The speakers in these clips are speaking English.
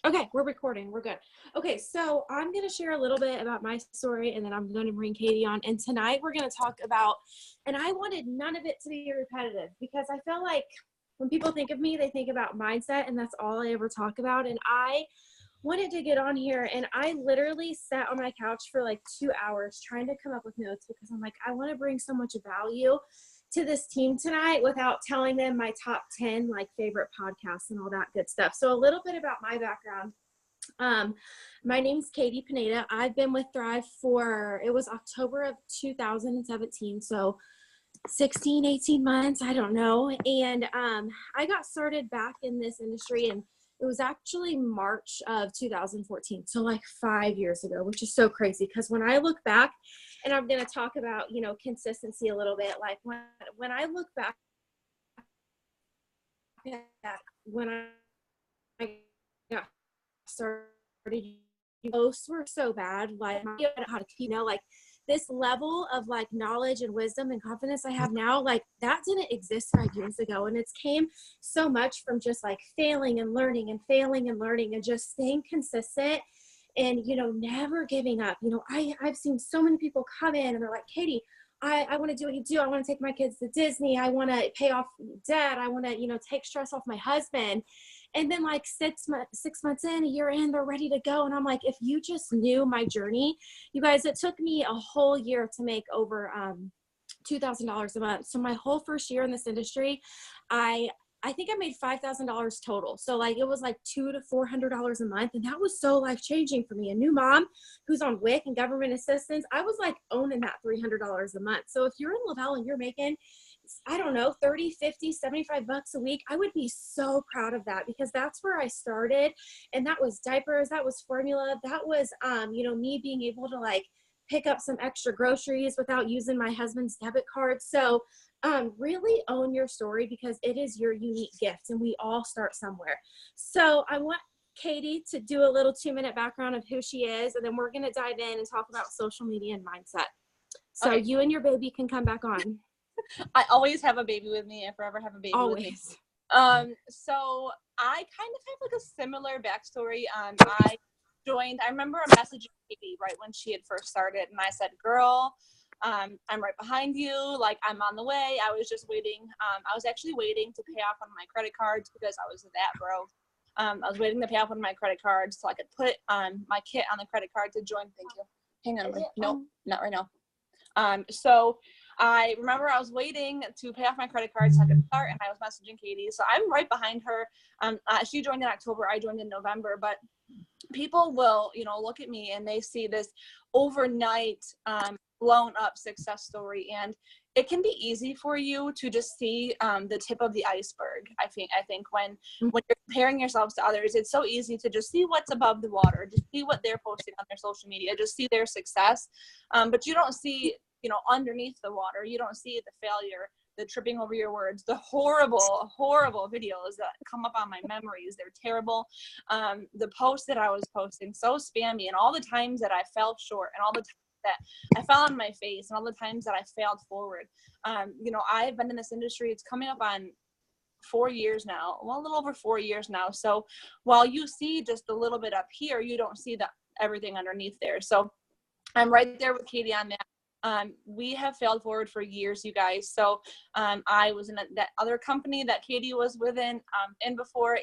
Okay, we're recording. We're good. Okay, so I'm going to share a little bit about my story, and then I'm going to bring Katie on. And tonight we're going to talk about, and I wanted none of it to be repetitive because I feel like when people think of me, they think about mindset, and that's all I ever talk about. And I wanted to get on here, and I literally sat on my couch for like 2 hours trying to come up with notes because I'm like, I want to bring so much value to this team tonight without telling them my top 10 like favorite podcasts and all that good stuff. So a little bit about my background. My name's Katie Pineda. I've been with Thrive it was October of 2017. So 16, 18 months, I don't know. And I got started back in this industry, and it was actually March of 2014. So like 5 years ago, which is so crazy because when I look back, and I'm going to talk about, consistency a little bit. Like when I look back at when I got started, posts were so bad. Like, I don't know how to, like this level of like knowledge and wisdom and confidence I have now, like that didn't exist 5 years ago. And it's came so much from just like failing and learning and just staying consistent and, never giving up. I've seen so many people come in and they're like, Katie, I want to do what you do. I want to take my kids to Disney. I want to pay off debt. I want to, take stress off my husband. And then like 6 months in, a year in, they're ready to go. And I'm like, if you just knew my journey, you guys, it took me a whole year to make over $2,000 a month. So my whole first year in this industry, I think I made $5,000 total. So like, it was like $200 to $400 a month. And that was so life changing for me. A new mom who's on WIC and government assistance, I was like owning that $300 a month. So if you're in Lavelle and you're making, I don't know, 30, 50, 75 bucks a week, I would be so proud of that because that's where I started. And that was diapers, that was formula, that was, me being able to like pick up some extra groceries without using my husband's debit card. So really own your story because it is your unique gift and we all start somewhere. So I want Katie to do a little 2-minute background of who she is, and then we're going to dive in and talk about social media and mindset. So okay. You and your baby can come back on. I always have a baby with me. I forever have a baby with me. So I kind of have like a similar backstory. I remember messaging Katie right when she had first started, and I said, girl, I'm right behind you. Like, I'm on the way. I was just waiting. I was actually waiting to pay off one of my credit cards because I was that broke. I was waiting to pay off one of my credit cards so I could put my kit on the credit card to join. Thank you. Hang on. Nope, not right now. So I remember I was waiting to pay off my credit card so I could start, and I was messaging Katie. So I'm right behind her. She joined in October. I joined in November. But people will, look at me and they see this overnight blown up success story, and it can be easy for you to just see the tip of the iceberg. I think when you're comparing yourselves to others, it's so easy to just see what's above the water, just see what they're posting on their social media, just see their success, but you don't see underneath the water. You don't see the failure, the tripping over your words, the horrible videos that come up on my memories. They're terrible. The posts that I was posting, so spammy, and all the times that I fell short, and all the times that I fell on my face, and all the times that I failed forward. I've been in this industry. It's coming up on 4 years now, well, a little over 4 years now. So while you see just a little bit up here, you don't see everything underneath there. So I'm right there with Katie on that. We have failed forward for years, you guys. So I was in that other company that Katie was within in before,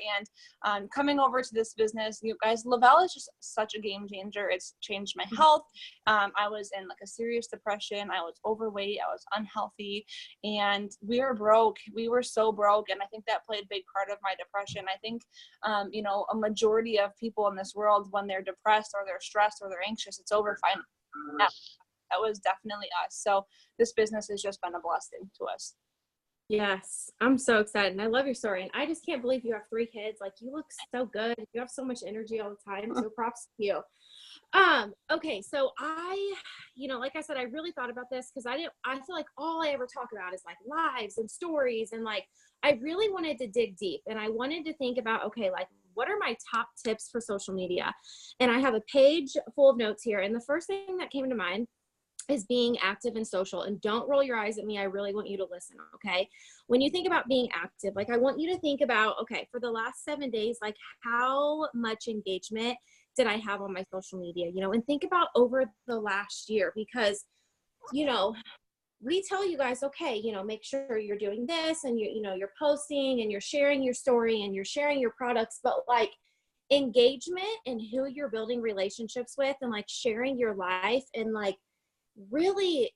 and coming over to this business, you guys, Lavelle is just such a game changer. It's changed my health. I was in like a serious depression. I was overweight. I was unhealthy, and we were broke. We were so broke, and I think that played a big part of my depression. I think, a majority of people in this world, when they're depressed or they're stressed or they're anxious, it's over finance. That was definitely us. So this business has just been a blessing to us. Yes, I'm so excited. And I love your story. And I just can't believe you have 3 kids. Like, you look so good. You have so much energy all the time. So props to you. Okay. So I, like I said, I really thought about this because I feel like all I ever talk about is like lives and stories. And like, I really wanted to dig deep, and I wanted to think about, okay, like, what are my top tips for social media? And I have a page full of notes here. And the first thing that came to mind is being active and social. And don't roll your eyes at me. I really want you to listen. Okay. When you think about being active, like I want you to think about, okay, for the last 7 days, like how much engagement did I have on my social media, and think about over the last year, because, we tell you guys, okay, make sure you're doing this and you're posting and you're sharing your story and you're sharing your products, but like engagement and who you're building relationships with and like sharing your life and like really,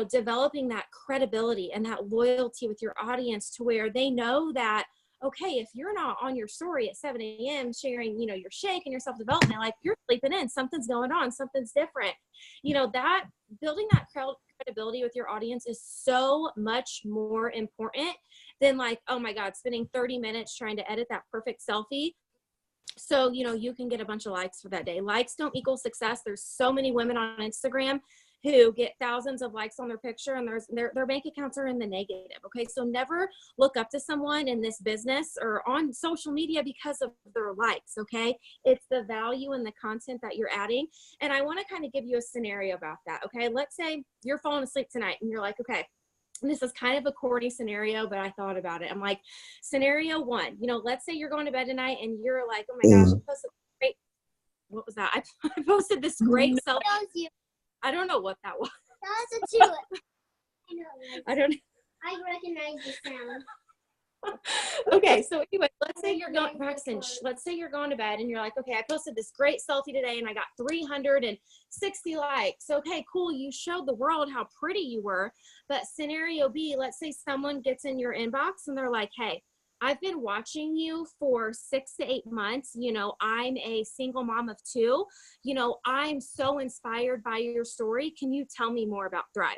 developing that credibility and that loyalty with your audience to where they know that, okay, if you're not on your story at 7 a.m. sharing, your shake and your self-development, like you're sleeping in, something's going on, something's different, that building that credibility with your audience is so much more important than like, oh my God, spending 30 minutes trying to edit that perfect selfie so you can get a bunch of likes for that day. Likes don't equal success. There's so many women on Instagram who get thousands of likes on their picture and their bank accounts are in the negative. Okay. So never look up to someone in this business or on social media because of their likes. Okay. It's the value and the content that you're adding. And I want to kind of give you a scenario about that. Okay. Let's say you're falling asleep tonight and you're like, okay, and this is kind of a corny scenario, but I thought about it. I'm like, scenario one, let's say you're going to bed tonight and you're like, oh my gosh, I posted great. What was that? I posted this great self. I don't know what that was. That was a tulip. I don't. I recognize the sound. Okay, so anyway, let's say you're going, Braxton, let's say you're going to bed and you're like, okay, I posted this great selfie today and I got 360 likes. Okay, cool. You showed the world how pretty you were. But scenario B, let's say someone gets in your inbox and they're like, hey, I've been watching you for 6 to 8 months. I'm a single mom of 2. I'm so inspired by your story. Can you tell me more about Thrive?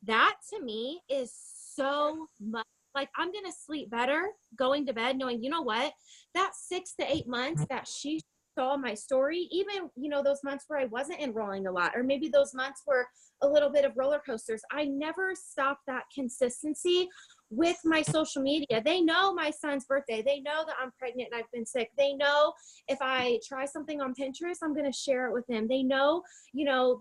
That to me is so much. Like, I'm going to sleep better going to bed knowing, what, that 6 to 8 months that she saw my story, even, those months where I wasn't enrolling a lot, or maybe those months were a little bit of roller coasters. I never stopped that consistency with my social media. They know my son's birthday. They know that I'm pregnant and I've been sick. They know if I try something on Pinterest, I'm going to share it with them. They know,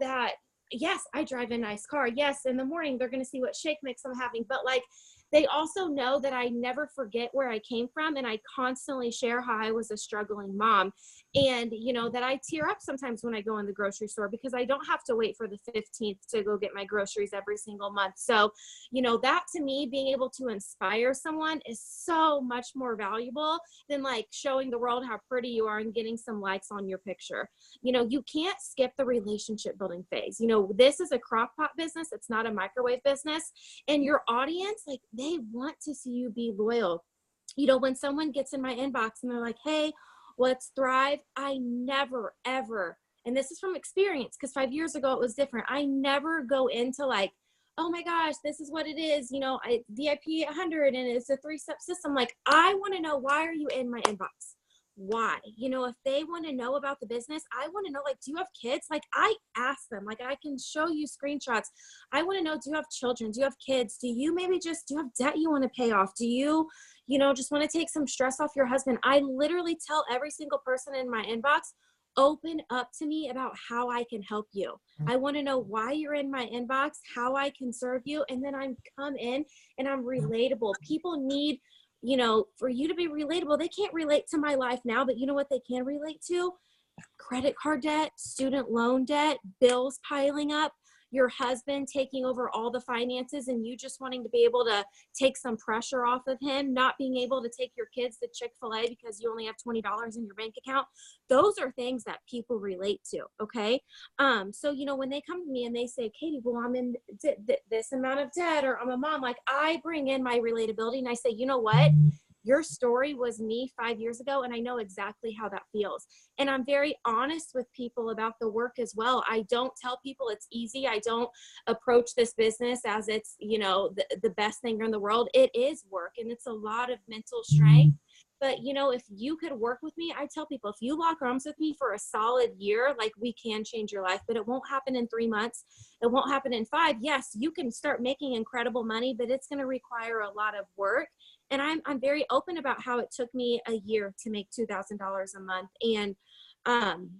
that, yes, I drive a nice car. Yes, in the morning, they're going to see what shake mix I'm having. But like, they also know that I never forget where I came from, and I constantly share how I was a struggling mom, and that I tear up sometimes when I go in the grocery store because I don't have to wait for the 15th to go get my groceries every single month. So, that to me, being able to inspire someone is so much more valuable than like showing the world how pretty you are and getting some likes on your picture. You can't skip the relationship building phase. This is a crock pot business. It's not a microwave business, and your audience, like, they want to see you be loyal. When someone gets in my inbox and they're like, hey, what's Thrive? I never, ever, and this is from experience because 5 years ago it was different. I never go into like, oh my gosh, this is what it is. VIP 100 and it's a 3-step system. Like, I want to know, why are you in my inbox? Why? If they want to know about the business, I want to know, like, do you have kids? Like, I ask them, like, I can show you screenshots. I want to know, do you have children? Do you have kids? Do you have debt you want to pay off? Do you, just want to take some stress off your husband? I literally tell every single person in my inbox, open up to me about how I can help you. I want to know why you're in my inbox, how I can serve you. And then I come in and I'm relatable. People need, for you to be relatable. They can't relate to my life now, but you know what they can relate to? Credit card debt, student loan debt, bills piling up, your husband taking over all the finances and you just wanting to be able to take some pressure off of him, not being able to take your kids to Chick-fil-A because you only have $20 in your bank account. Those are things that people relate to. Okay. So, when they come to me and they say, Katie, well, I'm in this amount of debt, or I'm a mom, like, I bring in my relatability and I say, you know what? Your story was me 5 years ago, and I know exactly how that feels. And I'm very honest with people about the work as well. I don't tell people it's easy. I don't approach this business as it's, the best thing in the world. It is work, and it's a lot of mental strength. But, if you could work with me, I tell people, if you lock arms with me for a solid year, like, we can change your life, but it won't happen in 3 months. It won't happen in 5. Yes, you can start making incredible money, but it's going to require a lot of work. And I'm very open about how it took me a year to make $2,000 a month. And I'm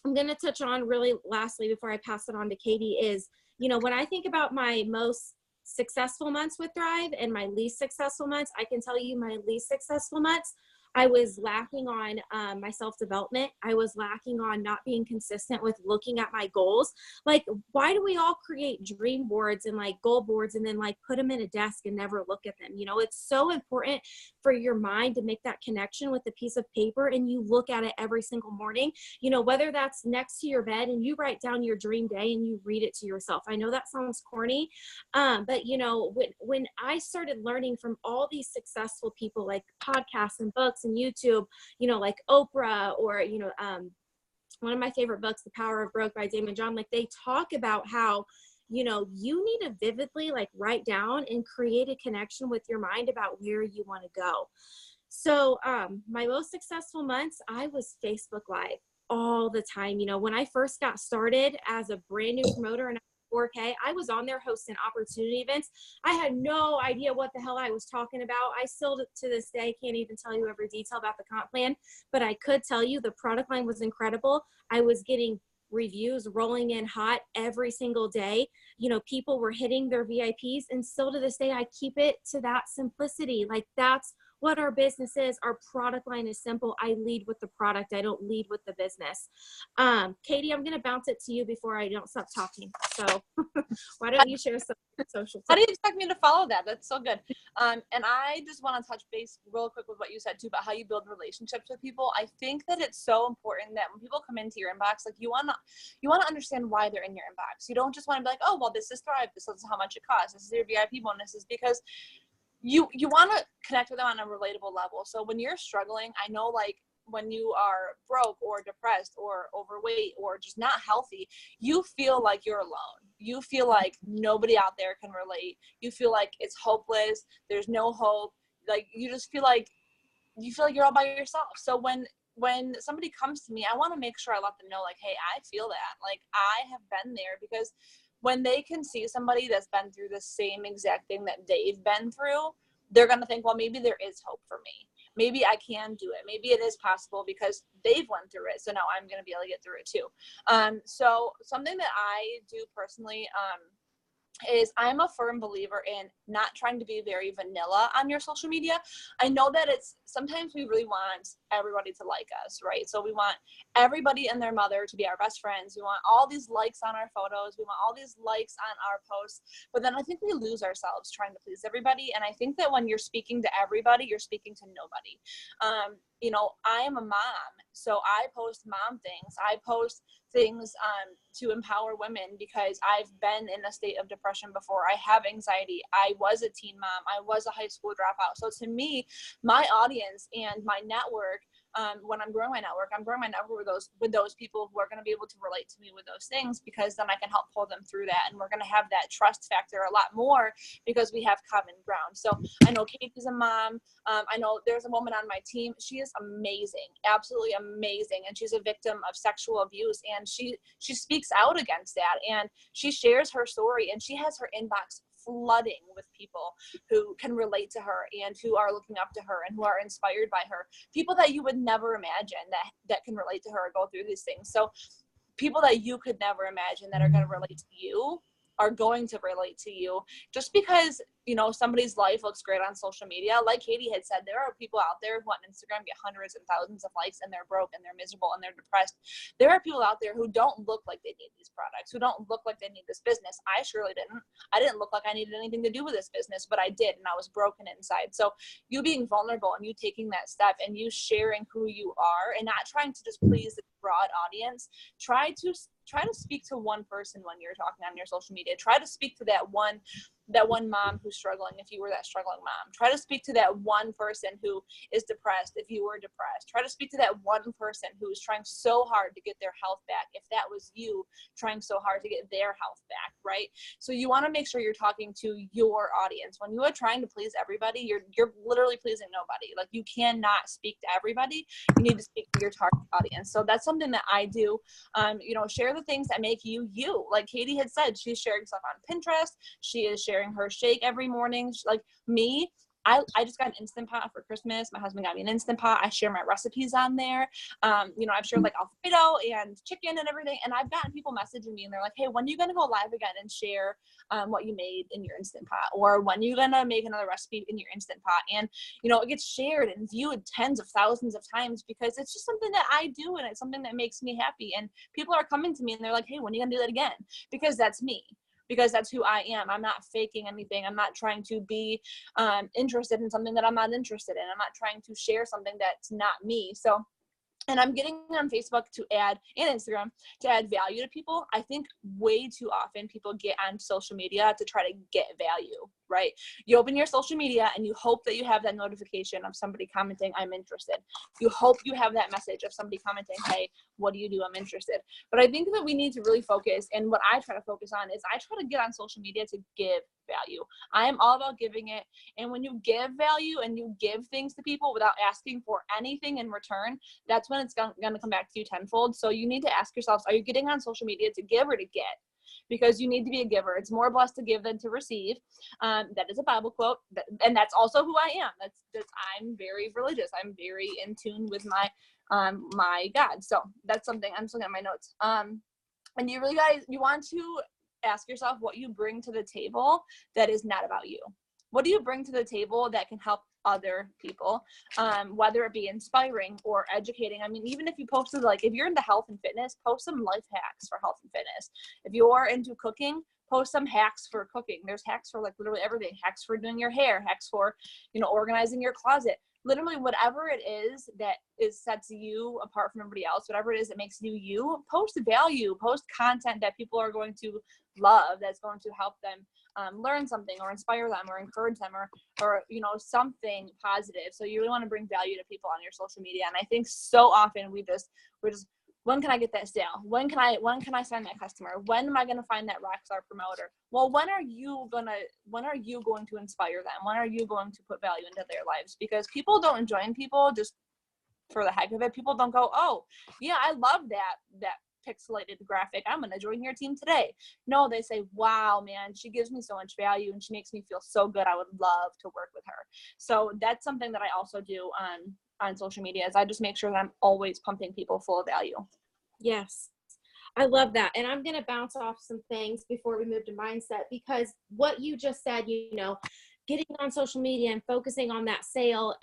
going to touch on really lastly before I pass it on to Katie is, when I think about my most successful months with Thrive and my least successful months, I can tell you my least successful months, I was lacking on my self-development. I was lacking on not being consistent with looking at my goals. Like, why do we all create dream boards and like goal boards and then like put them in a desk and never look at them? It's so important for your mind to make that connection with a piece of paper and you look at it every single morning, whether that's next to your bed and you write down your dream day and you read it to yourself. I know that sounds corny, but when I started learning from all these successful people, like podcasts and books and YouTube, like Oprah, or one of my favorite books, The Power of Broke by Damon John, like they talk about how you need to vividly like write down and create a connection with your mind about where you want to go. So my most successful months, I was Facebook Live all the time. When I first got started as a brand new promoter and 4K, I was on there hosting opportunity events. I had no idea what the hell I was talking about. I still to this day can't even tell you every detail about the comp plan, but I could tell you the product line was incredible. I was getting reviews rolling in hot every single day. People were hitting their VIPs, and still to this day, I keep it to that simplicity. Like, that's what our business is. Our product line is simple. I lead with the product. I don't lead with the business. Katie, I'm going to bounce it to you before I don't stop talking. So why don't you share some social tips? How do you expect me to follow that? That's so good. And I just want to touch base real quick with what you said too about how you build relationships with people. I think that it's so important that when people come into your inbox, like you want to understand why they're in your inbox. You don't just want to be like, oh, well, this is Thrive. This is how much it costs. This is your VIP bonuses, because you want to connect with them on a relatable level. So when you're struggling, I know, like, when you are broke or depressed or overweight or just not healthy, you feel like you're alone. You feel like nobody out there can relate. You feel like it's hopeless. There's no hope. Like, you just feel like you're all by yourself. So when somebody comes to me, I want to make sure I let them know, like, hey, I feel that. Like, I have been there, because when they can see somebody that's been through the same exact thing that they've been through, they're going to think, well, maybe there is hope for me. Maybe I can do it. Maybe it is possible because they've went through it. So now I'm going to be able to get through it too. So something that I do personally, is I'm a firm believer in not trying to be very vanilla on your social media. I know that sometimes we really want everybody to like us, right? So we want everybody and their mother to be our best friends. We want all these likes on our photos. We want all these likes on our posts. But then I think we lose ourselves trying to please everybody. And I think that when you're speaking to everybody, you're speaking to nobody. I am a mom, so I post mom things. I post things to empower women because I've been in a state of depression before. I have anxiety. I was a teen mom. I was a high school dropout. So to me, my audience and my network, when I'm growing my network, with those people who are going to be able to relate to me with those things, because then I can help pull them through that. And we're going to have that trust factor a lot more because we have common ground. So I know Katie's a mom. I know there's a woman on my team. She is amazing, absolutely amazing. And she's a victim of sexual abuse. And she speaks out against that. And she shares her story, and she has her inbox flooding with people who can relate to her and who are looking up to her and who are inspired by her. People that you would never imagine that can relate to her or go through these things. So people that you could never imagine that are going to relate to you are going to relate to you, just because, somebody's life looks great on social media. Like Katie had said, there are people out there who on Instagram get hundreds and thousands of likes, and they're broke and they're miserable and they're depressed. There are people out there who don't look like they need these products, who don't look like they need this business. I surely didn't. I didn't look like I needed anything to do with this business, but I did, and I was broken inside. So you being vulnerable and you taking that step and you sharing who you are and not trying to just please the broad audience, try to speak to one person when you're talking on your social media. Try to speak to that one mom who's struggling, if you were that struggling mom. Try to speak to that one person who is depressed, if you were depressed. Try to speak to that one person who's trying so hard to get their health back, if that was you trying so hard to get their health back, right? So you want to make sure you're talking to your audience. When you are trying to please everybody, you're literally pleasing nobody. Like, you cannot speak to everybody. You need to speak to your target audience. So that's something that I do. Share the things that make you you. Like Katie had said, she's sharing stuff on Pinterest. She is sharing her shake every morning. Like me, I just got an Instant Pot for Christmas. My husband got me an Instant Pot. I share my recipes on there. I've shared like Alfredo and chicken and everything. And I've gotten people messaging me and they're like, hey, when are you going to go live again and share what you made in your Instant Pot? Or when are you going to make another recipe in your Instant Pot? And, it gets shared and viewed tens of thousands of times because it's just something that I do and it's something that makes me happy. And people are coming to me and they're like, hey, when are you going to do that again? Because that's me. Because that's who I am. I'm not faking anything. I'm not trying to be interested in something that I'm not interested in. I'm not trying to share something that's not me. So, and I'm getting on Facebook and Instagram to add value to people. I think way too often people get on social media to try to get value, right? You open your social media and you hope that you have that notification of somebody commenting, I'm interested. You hope you have that message of somebody commenting, hey, what do you do? I'm interested. But I think that we need to really focus, and what I try to focus on is I try to get on social media to give value. I am all about giving it. And when you give value and you give things to people without asking for anything in return, that's when it's going to come back to you tenfold. So you need to ask yourselves, are you getting on social media to give or to get? Because you need to be a giver. It's more blessed to give than to receive. That is a Bible quote, and that's also who I am. That's I'm very religious. I'm very in tune with my God. So that's something. I'm just looking at my notes. And you really guys, you want to ask yourself what you bring to the table that is not about you. What do you bring to the table that can help other people, whether it be inspiring or educating? I mean, even if you posted, like, if you're into health and fitness, post some life hacks for health and fitness. If you're into cooking, post some hacks for cooking. There's hacks for like literally everything. Hacks for doing your hair, hacks for, organizing your closet. Literally whatever it is that sets you apart from everybody else, whatever it is that makes you, post value, post content that people are going to love, that's going to help them learn something or inspire them or encourage them or something positive. So you really want to bring value to people on your social media. And I think so often we're just, when can I get that sale? When can I sign that customer? When am I going to find that rockstar promoter? Well, when are you going to inspire them? When are you going to put value into their lives? Because people don't join people just for the heck of it. People don't go, oh yeah, I love that pixelated graphic, I'm going to join your team today. No, they say, wow, man, she gives me so much value and she makes me feel so good. I would love to work with her. So that's something that I also do on social media, is I just make sure that I'm always pumping people full of value. Yes. I love that. And I'm going to bounce off some things before we move to mindset, because what you just said, getting on social media and focusing on that sale.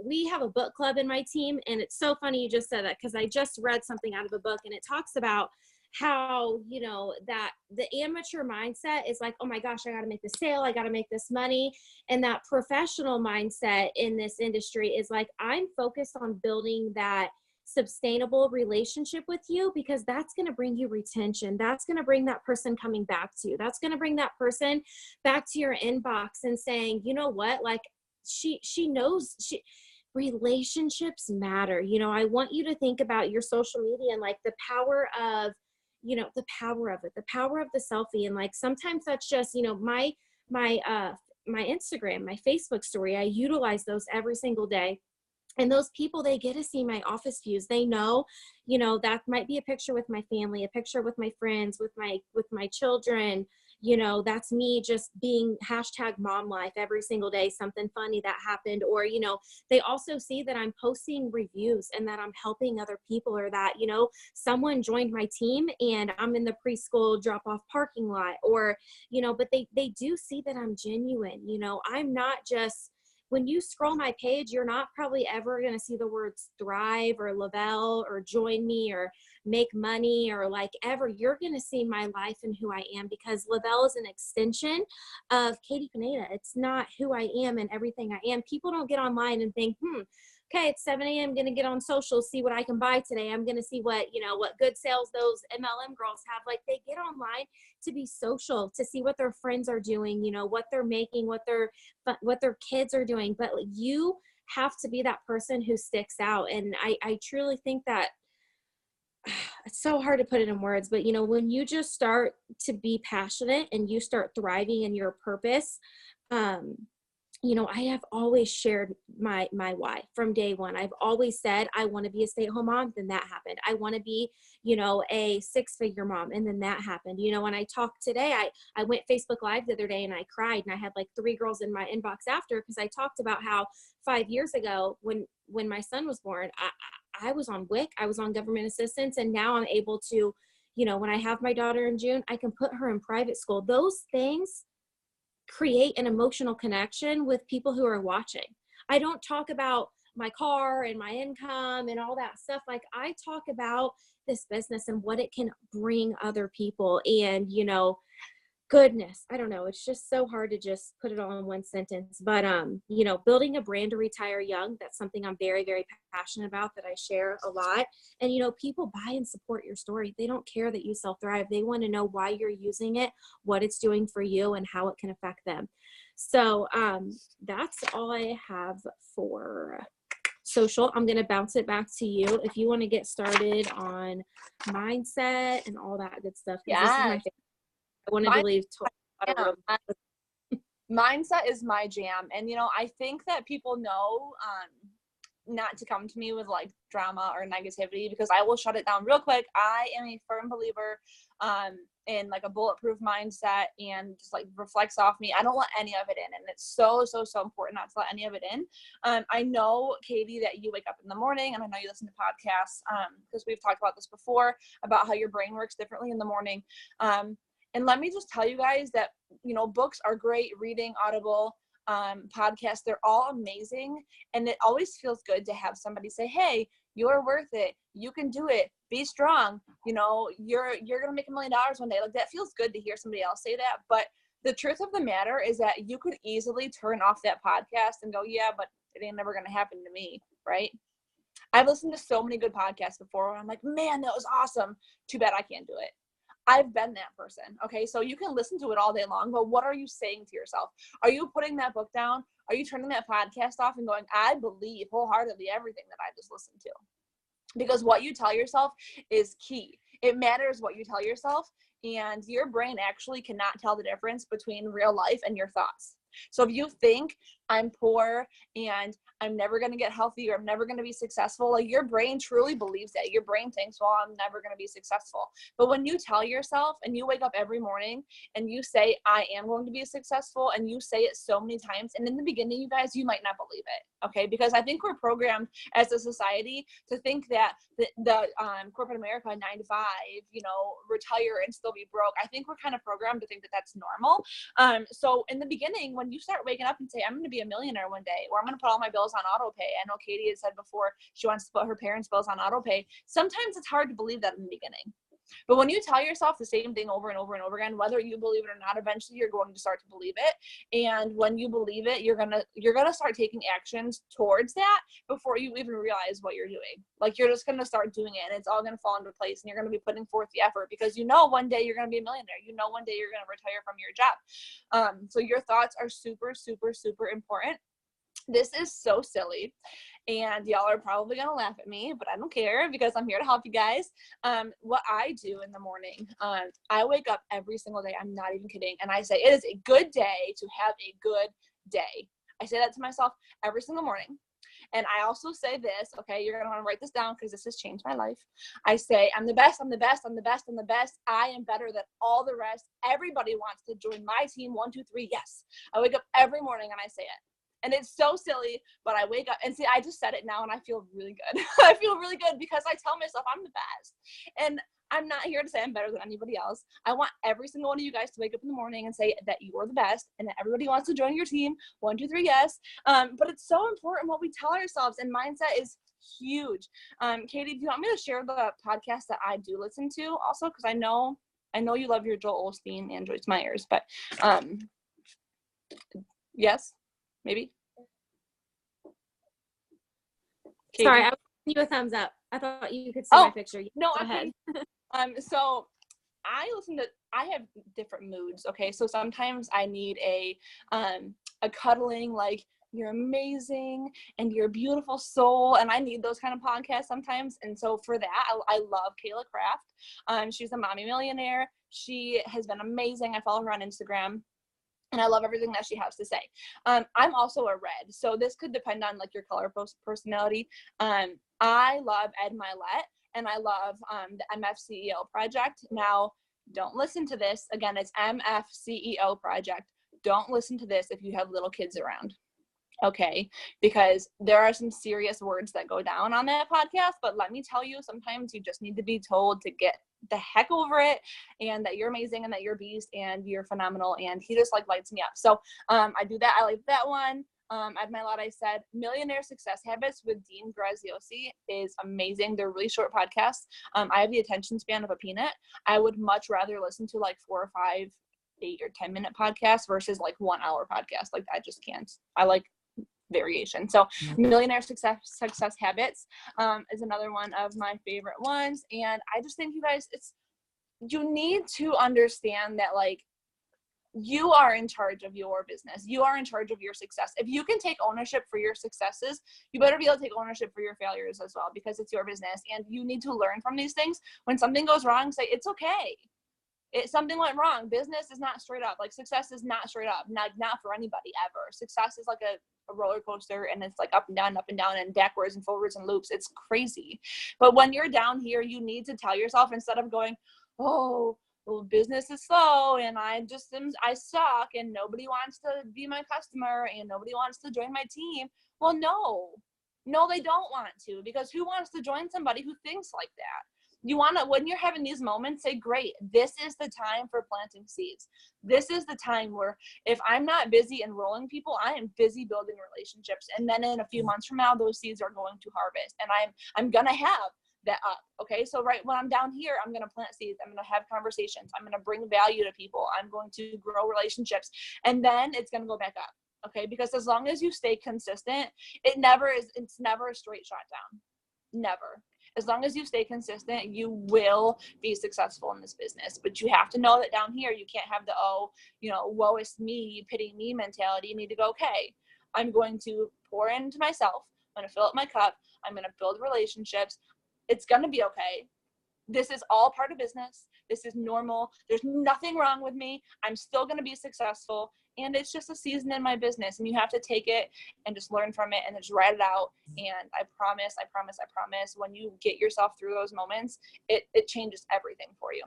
We have a book club in my team, and it's so funny you just said that, because I just read something out of a book, and it talks about how, that the amateur mindset is like, oh my gosh, I got to make the sale. I got to make this money. And that professional mindset in this industry is like, I'm focused on building that sustainable relationship with you, because that's going to bring you retention. That's going to bring that person coming back to you. That's going to bring that person back to your inbox and saying, you know what, like she knows relationships matter. I want you to think about your social media and like the power of, the power of it, the power of the selfie. And like, sometimes that's just, my Instagram, my Facebook story, I utilize those every single day. And those people, they get to see my office views. They know, that might be a picture with my family, a picture with my friends, with my children. That's me just being #mom life every single day, something funny that happened. Or, they also see that I'm posting reviews and that I'm helping other people, or that, someone joined my team and I'm in the preschool drop-off parking lot, or, but they do see that I'm genuine. I'm not just, when you scroll my page, you're not probably ever going to see the words thrive or Lavelle or join me or make money or like ever. You're going to see my life and who I am, because Lavelle is an extension of Katie Pineda. It's not who I am and everything I am. People don't get online and think, okay, it's 7 a.m. I'm going to get on social, see what I can buy today. I'm going to see what good sales those MLM girls have. Like, they get online to be social, to see what their friends are doing, what they're making, what their kids are doing. But you have to be that person who sticks out. And I truly think that it's so hard to put it in words, but when you just start to be passionate and you start thriving in your purpose, you know, I have always shared my why from day one. I've always said, I want to be a stay-at-home mom. Then that happened. I want to be, you know, a 6-figure mom. And then that happened. You know, when I talked today, I went Facebook Live the other day and I cried, and I had like 3 girls in my inbox after, because I talked about how 5 years ago when my son was born, I was on WIC, I was on government assistance, and now I'm able to, you know, when I have my daughter in June, I can put her in private school. Those things create an emotional connection with people who are watching. I don't talk about my car and my income and all that stuff. Like, I talk about this business and what it can bring other people. And, you know, goodness, I don't know. It's just so hard to just put it all in one sentence. But, you know, building a brand to retire young, that's something I'm very, very passionate about, that I share a lot. And, you know, people buy and support your story. They don't care that you self-thrive. They want to know why you're using it, what it's doing for you, and how it can affect them. So that's all I have for social. I'm going to bounce it back to you if you want to get started on mindset and all that good stuff. Yeah. This is my favorite. I wanted to leave mindset is my jam. And, you know, I think that people know not to come to me with like drama or negativity, because I will shut it down real quick. I am a firm believer in like a bulletproof mindset, and just like reflects off me. I don't let any of it in. And it's so important not to let any of it in. I know, Katie, that you wake up in the morning, and I know you listen to podcasts because we've talked about this before, about how your brain works differently in the morning. And let me just tell you guys that, you know, books are great, reading, Audible, podcasts, they're all amazing. And it always feels good to have somebody say, hey, you're worth it. You can do it. Be strong. You know, you're going to make $1 million one day. Like, that feels good to hear somebody else say that. But the truth of the matter is that you could easily turn off that podcast and go, yeah, but it ain't never going to happen to me. Right? I've listened to so many good podcasts before where I'm like, man, that was awesome. Too bad I can't do it. I've been that person. Okay. So you can listen to it all day long, but what are you saying to yourself? Are you putting that book down? Are you turning that podcast off and going, I believe wholeheartedly everything that I just listened to? Because what you tell yourself is key. It matters what you tell yourself, and your brain actually cannot tell the difference between real life and your thoughts. So if you think I'm poor and I'm never going to get healthy, or I'm never going to be successful, like, your brain truly believes that. Your brain thinks, well, I'm never going to be successful. But when you tell yourself, and you wake up every morning and you say, I am going to be successful, and you say it so many times, and in the beginning, you guys, you might not believe it. Okay. Because I think we're programmed as a society to think that the corporate America 9 to 5, you know, retire and still be broke. I think we're kind of programmed to think that that's normal. So in the beginning, when you start waking up and say, I'm going to be a millionaire one day, or I'm going to put all my bills on auto pay. I know Katie had said before she wants to put her parents' bills on auto pay. Sometimes it's hard to believe that in the beginning. But when you tell yourself the same thing over and over and over again, whether you believe it or not, eventually you're going to start to believe it. And when you believe it, you're gonna start taking actions towards that before you even realize what you're doing. Like, you're just gonna start doing it, and it's all gonna fall into place, and you're gonna be putting forth the effort, because you know one day you're gonna be a millionaire. You know one day you're gonna retire from your job. So your thoughts are super important. This is so silly, and y'all are probably going to laugh at me, but I don't care, because I'm here to help you guys. What I do in the morning, I wake up every single day. I'm not even kidding. And I say, it is a good day to have a good day. I say that to myself every single morning. And I also say this, okay, you're going to want to write this down, because this has changed my life. I say, I'm the best, I'm the best, I'm the best, I'm the best. I am better than all the rest. Everybody wants to join my team. 1, 2, 3. Yes. I wake up every morning and I say it. And it's so silly, but I wake up and see, I just said it now and I feel really good. I feel really good because I tell myself I'm the best. And I'm not here to say I'm better than anybody else. I want every single one of you guys to wake up in the morning and say that you are the best and that everybody wants to join your team. 1, 2, 3, yes. But it's so important what we tell ourselves, and mindset is huge. Katie, do you want me to share the podcast that I do listen to also? Because I know you love your Joel Osteen and Joyce Myers, but yes. Maybe. Katie? Sorry, I was giving you a thumbs up. I thought you could see my picture. No, go ahead. So I have different moods. Okay, so sometimes I need a cuddling, like, you're amazing and you're a beautiful soul, and I need those kind of podcasts sometimes. And so for that, I love Kayla Kraft. She's a mommy millionaire. She has been amazing. I follow her on Instagram. and I love everything that she has to say. I'm also a red, so this could depend on like your color personality. I love Ed Milet, and I love the MFCEO project. Now, don't listen to this. Again, it's MFCEO project. Don't listen to this if you have little kids around. Okay, because there are some serious words that go down on that podcast, but let me tell you, sometimes you just need to be told to get the heck over it, and that you're amazing, and that you're a beast, and you're phenomenal, and he just like lights me up. So I do that. I like that one. At my lot, I said Millionaire Success Habits with Dean Graziosi is amazing. They're really short podcasts. I have the attention span of a peanut. I would much rather listen to like 4 or 5, 8 or 10 minute podcasts versus like 1 hour podcast. Like I just can't. I like variation. So Millionaire Success Habits is another one of my favorite ones. And I just think you guys, you need to understand that like you are in charge of your business. You are in charge of your success. If you can take ownership for your successes, you better be able to take ownership for your failures as well, because it's your business and you need to learn from these things. When something goes wrong, say it's okay. Something went wrong. Business is not straight up. Like success is not straight up. Not for anybody ever. Success is like a roller coaster, and it's like up and down, and backwards and forwards and loops. It's crazy. But when you're down here, you need to tell yourself, instead of going, oh, well, business is slow and I suck and nobody wants to be my customer and nobody wants to join my team. Well, no, they don't want to, because who wants to join somebody who thinks like that? You want to, when you're having these moments, say, great, this is the time for planting seeds. This is the time where if I'm not busy enrolling people, I am busy building relationships. And then in a few months from now, those seeds are going to harvest, and I'm going to have that up. Okay. So right when I'm down here, I'm going to plant seeds. I'm going to have conversations. I'm going to bring value to people. I'm going to grow relationships, and then it's going to go back up. Okay. Because as long as you stay consistent, it's never a straight shot down. Never. As long as you stay consistent, you will be successful in this business. But you have to know that down here, you can't have the, woe is me, pity me mentality. You need to go, okay, I'm going to pour into myself. I'm going to fill up my cup. I'm going to build relationships. It's going to be okay. This is all part of business. This is normal. There's nothing wrong with me. I'm still going to be successful. And it's just a season in my business, and you have to take it and just learn from it and just write it out. And I promise, when you get yourself through those moments, it changes everything for you.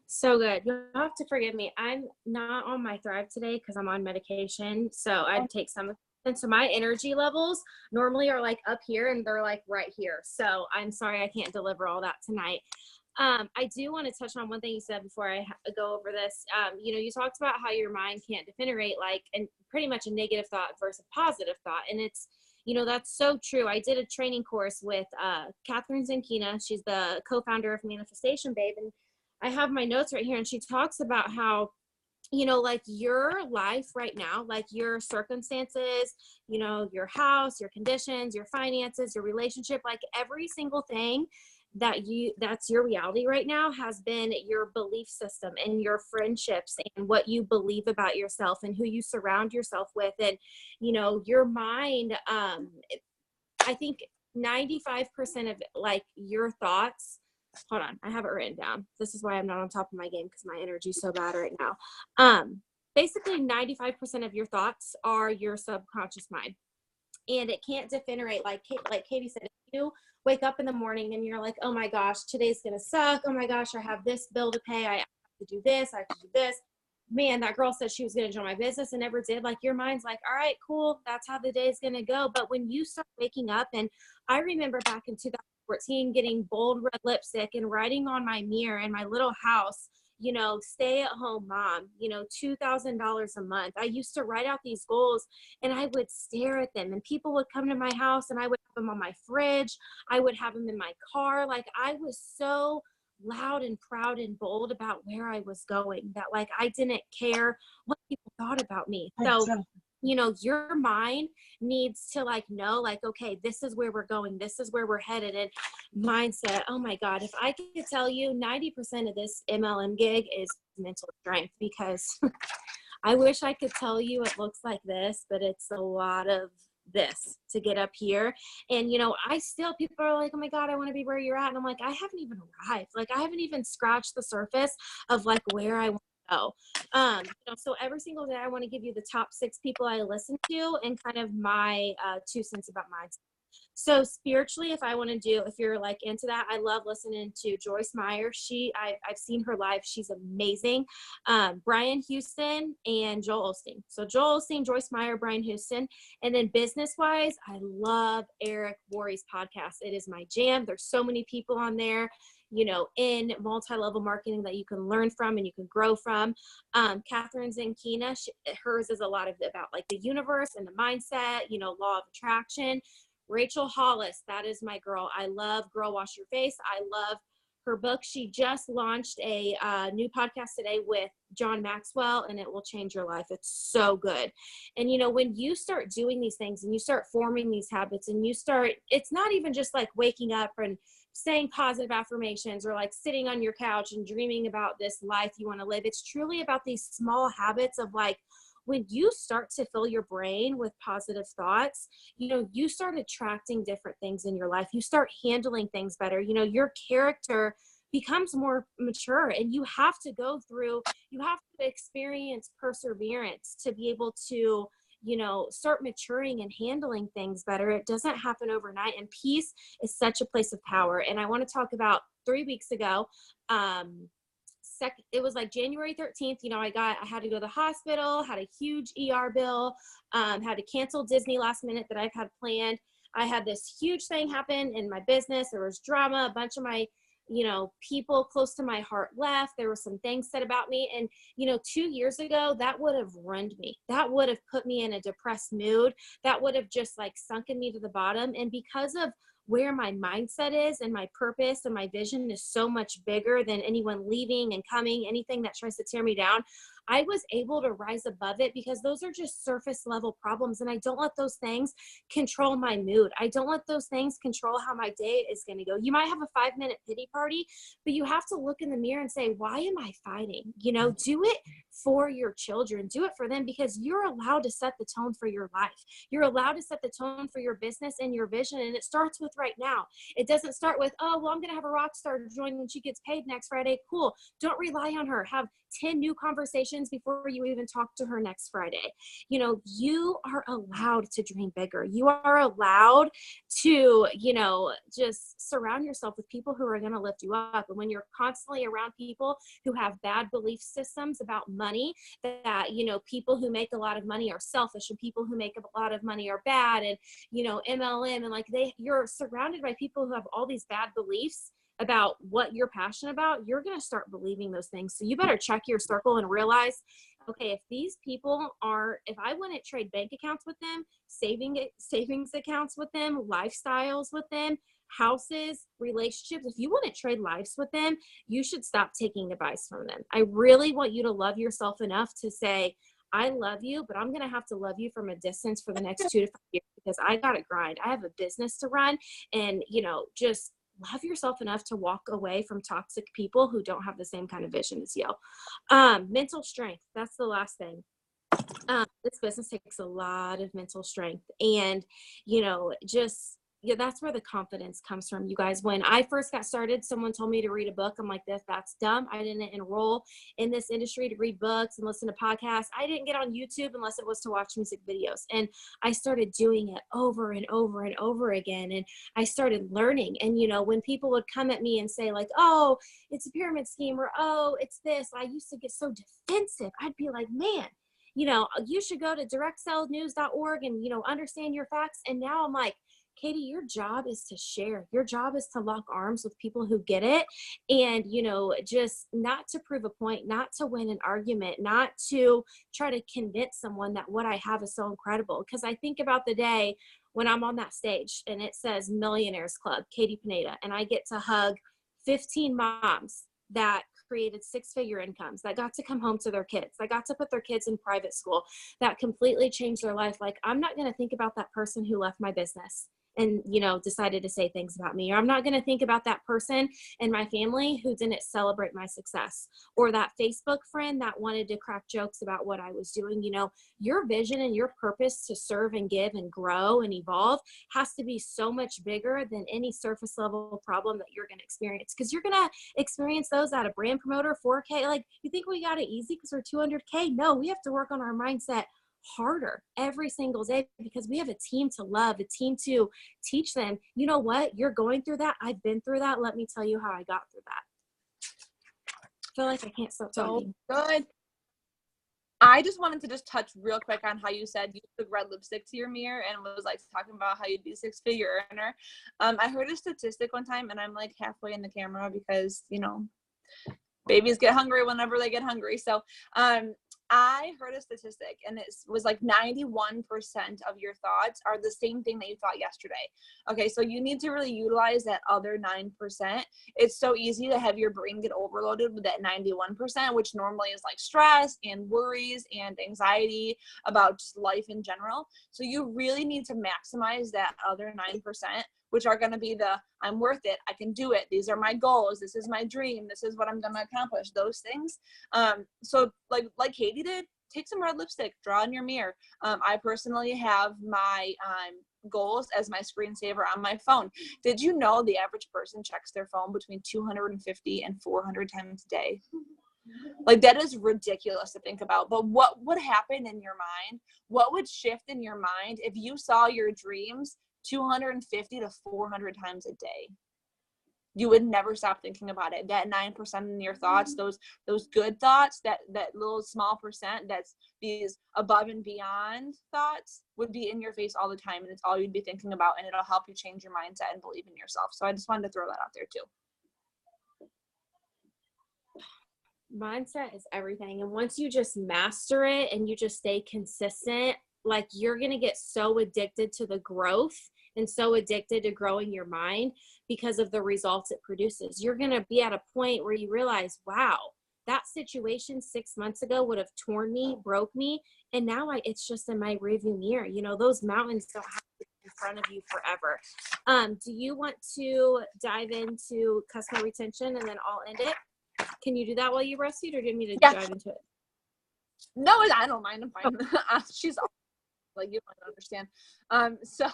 So good. You'll have to forgive me. I'm not on my Thrive today because I'm on medication. So I'd take some of it. So my energy levels normally are like up here, and they're like right here. So I'm sorry I can't deliver all that tonight. I do want to touch on one thing you said before I go over this. You talked about how your mind can't generate and pretty much a negative thought versus a positive thought. And it's, that's so true. I did a training course with Catherine Zankina. She's the co-founder of Manifestation Babe. And I have my notes right here. And she talks about how, like your life right now, like your circumstances, your house, your conditions, your finances, your relationship, like every single thing that's your reality right now has been your belief system and your friendships and what you believe about yourself and who you surround yourself with. And, your mind, I think 95% of like your thoughts, hold on, I have it written down. This is why I'm not on top of my game, because my energy is so bad right now. Basically 95% of your thoughts are your subconscious mind. And it can't generate, like Katie said, if you wake up in the morning and you're like, oh my gosh, today's going to suck. Oh my gosh, I have this bill to pay. I have to do this. I have to do this. Man, that girl said she was going to join my business and never did. Like your mind's like, all right, cool. That's how the day's going to go. But when you start waking up, and I remember back in 2014 getting bold red lipstick and writing on my mirror in my little house, stay at home mom, $2,000 a month. I used to write out these goals and I would stare at them, and people would come to my house and I would have them on my fridge. I would have them in my car. Like I was so loud and proud and bold about where I was going that like I didn't care what people thought about me. So your mind needs to know, okay, this is where we're going. This is where we're headed. And mindset, oh my God, if I could tell you 90% of this MLM gig is mental strength, because I wish I could tell you it looks like this, but it's a lot of this to get up here. And, people are like, oh my God, I want to be where you're at. And I'm like, I haven't even arrived. Like I haven't even scratched the surface of where I want go. So every single day I want to give you the top 6 people I listen to and kind of my 2 cents about mindset. So spiritually, if you're like into that, I love listening to Joyce Meyer. I've seen her live. She's amazing. Brian Houston and Joel Osteen. So Joel Osteen, Joyce Meyer, Brian Houston. And then business wise, I love Eric Worre's podcast. It is my jam. There's so many people on there, in multi-level marketing that you can learn from and you can grow from. Catherine Zankina, hers is a lot about like the universe and the mindset, law of attraction. Rachel Hollis, that is my girl. I love Girl Wash Your Face. I love her book. She just launched a new podcast today with John Maxwell, and it will change your life. It's so good. And, when you start doing these things and you start forming these habits and it's not even just like waking up and saying positive affirmations or like sitting on your couch and dreaming about this life you want to live. It's truly about these small habits of like, when you start to fill your brain with positive thoughts, you start attracting different things in your life. You start handling things better. Your character becomes more mature, and you have to experience perseverance to be able to, start maturing and handling things better. It doesn't happen overnight, and peace is such a place of power. And I want to talk about 3 weeks ago, it was like January 13th, I had to go to the hospital, had a huge ER bill, had to cancel Disney last minute that I've had planned. I had this huge thing happen in my business. There was drama. A bunch of my, people close to my heart left. There were some things said about me. And, 2 years ago, that would have ruined me. That would have put me in a depressed mood. That would have just like sunken me to the bottom. And because of where my mindset is and my purpose and my vision is so much bigger than anyone leaving and coming, anything that tries to tear me down, I was able to rise above it because those are just surface level problems. And I don't let those things control my mood. I don't let those things control how my day is going to go. You might have a 5-minute pity party, but you have to look in the mirror and say, why am I fighting? Do it for your children. Do it for them, because you're allowed to set the tone for your life. You're allowed to set the tone for your business and your vision. And it starts with right now. It doesn't start with, oh, well, I'm going to have a rock star join when she gets paid next Friday. Cool. Don't rely on her. Have 10 new conversations before you even talk to her next Friday. You are allowed to dream bigger. You are allowed to, just surround yourself with people who are going to lift you up. And when you're constantly around people who have bad belief systems about money, that, people who make a lot of money are selfish and people who make a lot of money are bad, and, MLM, and like you're surrounded by people who have all these bad beliefs about what you're passionate about, you're going to start believing those things. So you better check your circle and realize, okay, if these people if I wouldn't trade bank accounts with them, savings accounts with them, lifestyles with them, houses, relationships, if you wouldn't trade lives with them, you should stop taking advice from them. I really want you to love yourself enough to say, I love you, but I'm going to have to love you from a distance for the next 2 to 5 years because I got to grind. I have a business to run, and, just love yourself enough to walk away from toxic people who don't have the same kind of vision as you. Mental strength. That's the last thing. This business takes a lot of mental strength, and, that's where the confidence comes from, you guys. When I first got started, someone told me to read a book. I'm like, that's dumb. I didn't enroll in this industry to read books and listen to podcasts. I didn't get on YouTube unless it was to watch music videos. And I started doing it over and over and over again. And I started learning. And, when people would come at me and say like, oh, it's a pyramid scheme, or, oh, it's this, I used to get so defensive. I'd be like, man, you should go to directselnews.org and, understand your facts. And now I'm like, Katie, your job is to share. Your job is to lock arms with people who get it. And, just not to prove a point, not to win an argument, not to try to convince someone that what I have is so incredible. Because I think about the day when I'm on that stage and it says Millionaires Club, Katie Pineda, and I get to hug 15 moms that created 6-figure incomes, that got to come home to their kids, that got to put their kids in private school, that completely changed their life. Like, I'm not going to think about that person who left my business and, decided to say things about me. Or I'm not going to think about that person in my family who didn't celebrate my success, or that Facebook friend that wanted to crack jokes about what I was doing. Your vision and your purpose to serve and give and grow and evolve has to be so much bigger than any surface level problem that you're going to experience, because you're going to experience those at a brand promoter, 4K. Like, you think we got it easy because we're 200K? No, we have to work on our mindset harder every single day, because we have a team to love, a team to teach them. You know what? You're going through that. I've been through that. Let me tell you how I got through that. I feel like I can't stop talking. Good. I just wanted to just touch real quick on how you said you took red lipstick to your mirror and was like talking about how you'd be 6-figure earner. I heard a statistic one time, and I'm like halfway in the camera because, babies get hungry whenever they get hungry. So I heard a statistic, and it was like 91% of your thoughts are the same thing that you thought yesterday. Okay, so you need to really utilize that other 9%. It's so easy to have your brain get overloaded with that 91%, which normally is like stress and worries and anxiety about just life in general. So you really need to maximize that other 9%, which are going to be the, I'm worth it, I can do it, these are my goals, this is my dream, this is what I'm going to accomplish, those things. So like Katie did, take some red lipstick, draw in your mirror. I personally have my goals as my screensaver on my phone. Did you know the average person checks their phone between 250 and 400 times a day? Like, that is ridiculous to think about. But what would happen in your mind? What would shift in your mind if you saw your dreams 250 to 400 times a day? You would never stop thinking about it. That 9% in your thoughts, those good thoughts, that little small percent, that's these above and beyond thoughts, would be in your face all the time, and it's all you'd be thinking about, and it'll help you change your mindset and believe in yourself. So I just wanted to throw that out there too. Mindset is everything. And once you just master it and you just stay consistent, like, you're going to get so addicted to the growth and so addicted to growing your mind because of the results it produces. You're going to be at a point where you realize, wow, that situation 6 months ago would have torn me, broke me. And now it's just in my rearview mirror. Those mountains don't have to be in front of you forever. Do you want to dive into customer retention and then I'll end it? Can you do that while you breastfeed, or do you need to dive into it? No, I don't mind. I'm fine. She's like, you might understand. So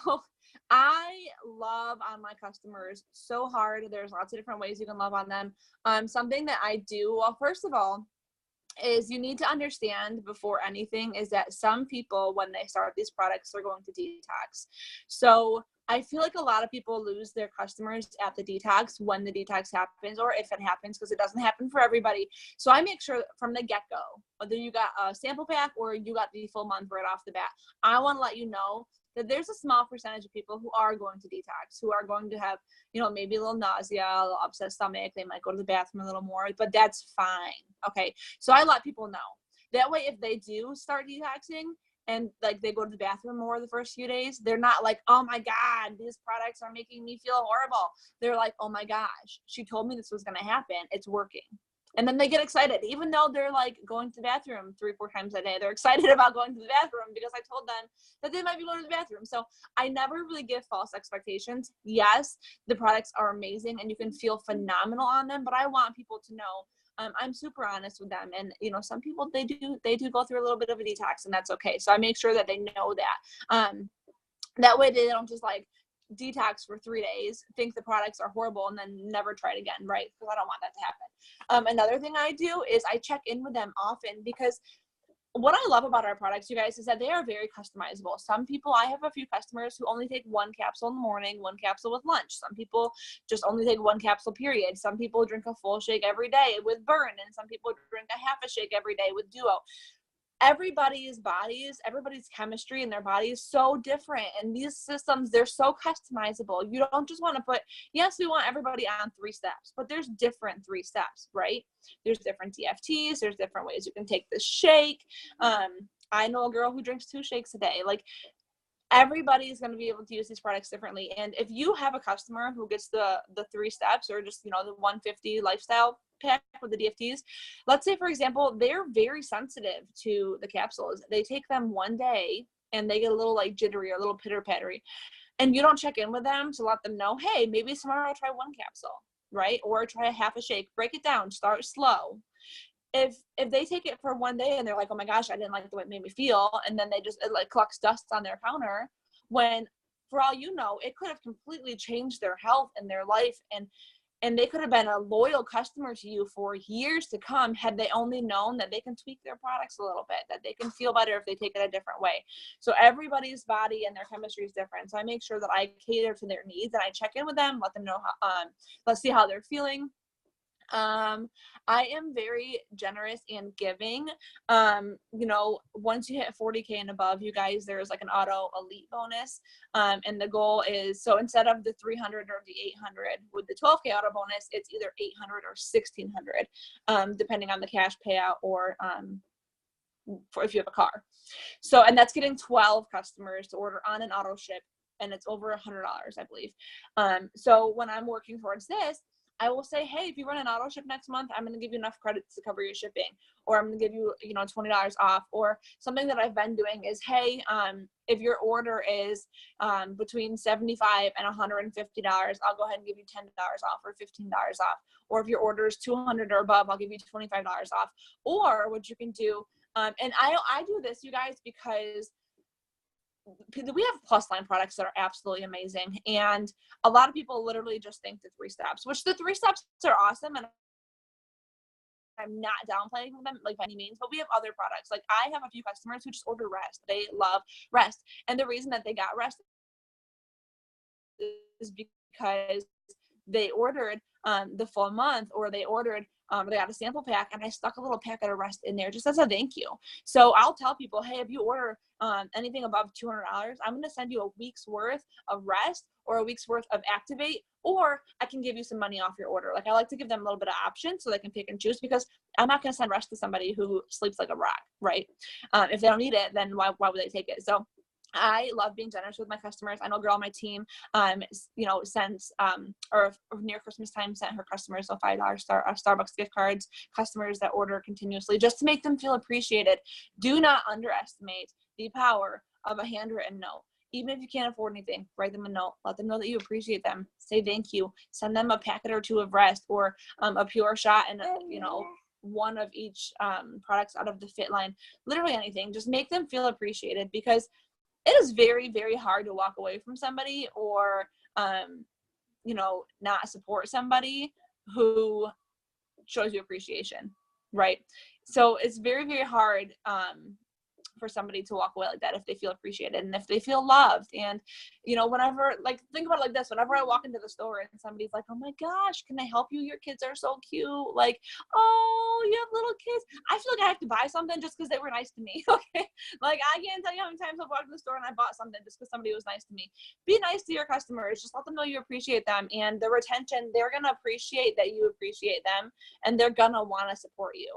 I love on my customers so hard. There's lots of different ways you can love on them. Something that I do, well, first of all, is you need to understand before anything is that some people, when they start these products, they're going to detox. So I feel like a lot of people lose their customers at the detox when the detox happens, or if it happens, because it doesn't happen for everybody. So I make sure from the get-go, whether you got a sample pack or you got the full month right off the bat, I want to let you know that there's a small percentage of people who are going to detox, who are going to have, maybe a little nausea, a little upset stomach. They might go to the bathroom a little more, but that's fine. Okay. So I let people know. That way, if they do start detoxing and like they go to the bathroom more the first few days, they're not like, oh my God, these products are making me feel horrible. They're like, oh my gosh, she told me this was going to happen. It's working. And then they get excited, even though they're like going to the bathroom 3-4 times a day. They're excited about going to the bathroom because I told them that they might be going to the bathroom. So I never really give false expectations. Yes, the products are amazing and you can feel phenomenal on them, but I want people to know I'm super honest with them. And, some people, they do go through a little bit of a detox, and that's okay. So I make sure that they know that. That way they don't just like detox for 3 days, think the products are horrible, and then never try it again, right? Because I don't want that to happen. Another thing I do is I check in with them often, because what I love about our products, you guys, is that they are very customizable. Some people, I have a few customers who only take 1 capsule in the morning, 1 capsule with lunch. Some people just only take 1 capsule, period. Some people drink a full shake every day with Burn, and some people drink a half a shake every day with Duo. Everybody's bodies, everybody's chemistry in their body is so different. And these systems, they're so customizable. You don't just want to put, yes, we want everybody on 3 steps, but there's different 3 steps, right? There's different DFTs. There's different ways you can take the shake. I know a girl who drinks 2 shakes a day. Like, everybody's going to be able to use these products differently. And if you have a customer who gets the 3 steps, or just, the 150 lifestyle pack with the DFTs, let's say, for example, they're very sensitive to the capsules. They take them one day and they get a little like jittery or a little pitter pattery. and you don't check in with them to let them know, hey, maybe tomorrow I'll try one capsule, right? Or try a half a shake, break it down, start slow. If they take it for one day and they're like, oh my gosh, I didn't like the way it made me feel, and then it like collects dust on their counter, when for all you know, it could have completely changed their health and their life, and they could have been a loyal customer to you for years to come had they only known that they can tweak their products a little bit, that they can feel better if they take it a different way. So everybody's body and their chemistry is different. So I make sure that I cater to their needs and I check in with them, let them know how, let's see how they're feeling. I am very generous and giving. You know, once you hit 40K and above, you guys, there's like an auto elite bonus. And the goal is, so instead of the 300 or the 800 with the 12K auto bonus, it's either 800 or 1600, depending on the cash payout or, for if you have a car. So, and that's getting 12 customers to order on an auto ship, and it's over $100, I believe. So when I'm working towards this, I will say, hey, if you run an auto ship next month, I'm going to give you enough credits to cover your shipping, or I'm going to give you, you know, $20 off. Or something that I've been doing is, hey, if your order is between $75 and $150, I'll go ahead and give you $10 off or $15 off. Or if your order is $200 or above, I'll give you $25 off. Or what you can do, and I do this, you guys, because we have plus line products that are absolutely amazing, and a lot of people literally just think the 3 steps, which the 3 steps are awesome, and I'm not downplaying them like by any means, but we have other products. Like I have a few customers who just order Rest. They love Rest, and the reason that they got Rest is because they ordered the full month, or they ordered they got a sample pack, and I stuck a little packet of Rest in there just as a thank you. So I'll tell people, hey, if you order anything above $200, I'm going to send you a week's worth of Rest or a week's worth of Activate, or I can give you some money off your order. Like I like to give them a little bit of options so they can pick and choose, because I'm not going to send Rest to somebody who sleeps like a rock, right? If they don't need it, then why would they take it? So I love being generous with my customers. I know a girl on my team, you know, sends, or near Christmas time, sent her customers a $5 Starbucks gift cards, customers that order continuously, just to make them feel appreciated. Do not underestimate the power of a handwritten note. Even if you can't afford anything, write them a note. Let them know that you appreciate them. Say thank you. Send them a packet or 2 of Rest, or a Pure Shot, and you know, one of each products out of the Fit line. Literally anything. Just make them feel appreciated, because it is very, very hard to walk away from somebody, or, you know, not support somebody who shows you appreciation, right? So it's very, very hard for somebody to walk away like that if they feel appreciated and if they feel loved. And, you know, whenever, like, think about it like this, whenever I walk into the store and somebody's like, oh my gosh, can I help you? Your kids are so cute. Like, oh, you have little kids. I feel like I have to buy something just because they were nice to me. Okay. Like, I can't tell you how many times I've walked to the store and I bought something just because somebody was nice to me. Be nice to your customers. Just let them know you appreciate them, and the retention, they're going to appreciate that you appreciate them, and they're going to want to support you.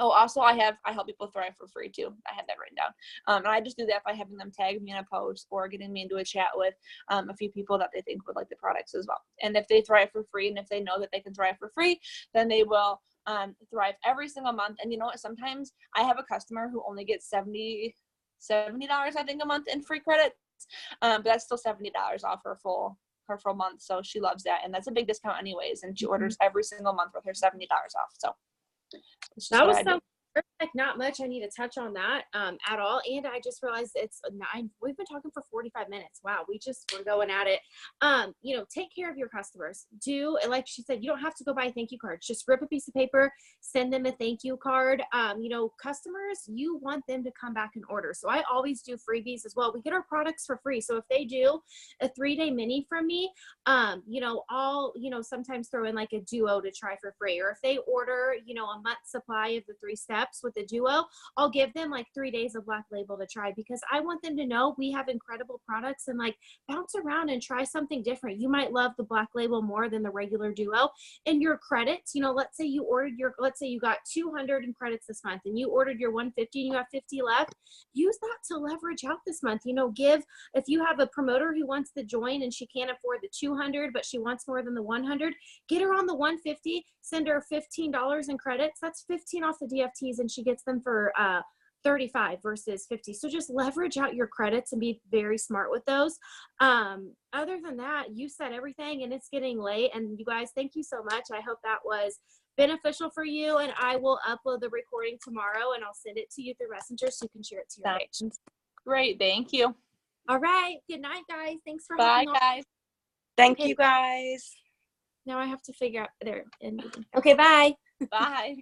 Oh, also I help people thrive for free too. I have that written down. And I just do that by having them tag me in a post or getting me into a chat with a few people that they think would like the products as well. And if they thrive for free, and if they know that they can thrive for free, then they will thrive every single month. And you know what? Sometimes I have a customer who only gets $70, I think, a month in free credits. But that's still $70 off her full month. So she loves that. And that's a big discount anyways. And she orders every single month with her $70 off. So that was so like not much I need to touch on that at all. And I just realized it's 9. We've been talking for 45 minutes. Wow, we're going at it. You know, take care of your customers. Do, like she said, you don't have to go buy thank you cards. Just rip a piece of paper, send them a thank you card. You know, customers, you want them to come back and order. So I always do freebies as well. We get our products for free. So if they do a 3-day mini from me, you know, I'll, you know, sometimes throw in like a duo to try for free. Or if they order, you know, a month supply of the 3 steps with the duo, I'll give them like 3 days of Black Label to try, because I want them to know we have incredible products, and like bounce around and try something different. You might love the Black Label more than the regular duo. And your credits, you know, let's say you got 200 in credits this month, and you ordered your 150 and you have 50 left. Use that to leverage out this month. You know, if you have a promoter who wants to join and she can't afford the 200, but she wants more than the 100, get her on the 150, send her $15 in credits. That's 15 off the DFTs, and she gets them for 35 versus 50. So just leverage out your credits and be very smart with those. Other than that, you said everything, and it's getting late. And you guys, thank you so much. I hope that was beneficial for you. And I will upload the recording tomorrow, and I'll send it to you through Messenger so you can share it to your page. Great. Thank you. All right. Good night, guys. Thanks for Bye, hopping on. guys. Thank you, guys. Now I have to figure out there. Okay, bye. Bye.